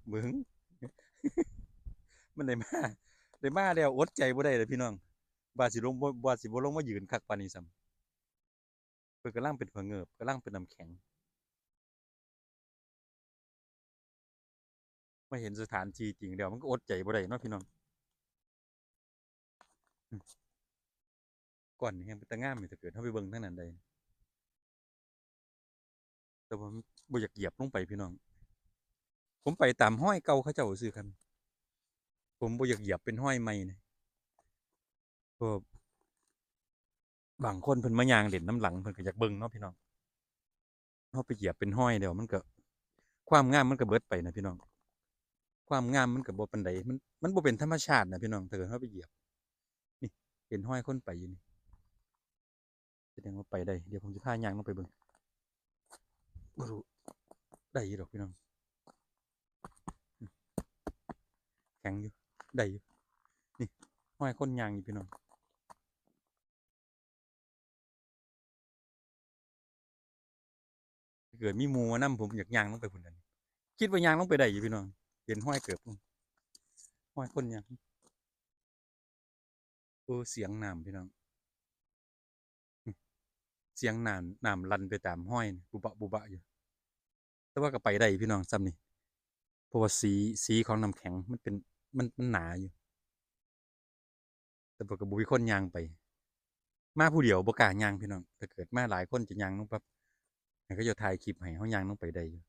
เบิ่งมันได้มาแล้วอดใจบ่ได้เลยพี่น้องว่าสิลงว่าสิบ่ลงมายืนคักปานนี้ซ้ำเพิ่นกำลังเป็นผงเงิบกำลังเป็นน้ำแข็งมาเห็นสถานที่จริงแล้วมันก็อดใจบ่ได้เนาะพี่น้องก่อนนี่แฮงเป็นตางามนี่ถ้าเกิดเฮาไปเบิ่งทางนั้นได้แต่ว่าบ่อยากเหยียบลงไปพี่น้องผมไปตามห้อยเก่าเขาเจ้าซื่อครับผมบ่อยากเหยียบเป็นห้อยใหม่นะเพราะบางคนเพิ่นมาย่างเล่นน้ำหลังเพิ่นก็อยากเบิ่งเนาะพี่น้องเฮาไปเหยียบเป็นห้อยเดี๋ยวมันก็ความงามมันก็เบิดไปนะพี่น้องความงามมันก็บ่ปานใดมันบ่เป็นธรรมชาตินะพี่น้องถ้าเกิดเฮาไปเหยียบนี่เห็นห้อยคนไปอยู่นี่แสดงว่าไปได้เดี๋ยวผมสิพาย่างลงไปเบิ่งบ่รู้ได้อยู่ดอกพี่น้องแข็งอยู่ได้อยู่นี่ห้อยคนย่างอยู่พี่น้องถ้าเกิดมีหมู่มานำผมอยากย่างลงไปพุ่นนั่นคิดว่าย่างลงไปได้อยู่พี่น้องเห็นห้อยเกือบห้อยคนย่างโอ้เสียงน้ำพี่น้องเสียงน้ำลั่นไปตามห้อยบุบะบุบะอยู่แต่ว่าก็ไปได้พี่น้องซ้ำนี่เพราะว่าสีของน้ำแข็งมันเป็นมันหนาอยู่แต่ว่าก็บ่มีคนย่างไปมาผู้เดียวบ่กล้าย่างพี่น้องถ้าเกิดมาหลายคนจะย่างลงปั๊บให้เขาจะถ่ายคลิปให้เฮาย่างลงไปได้อยู่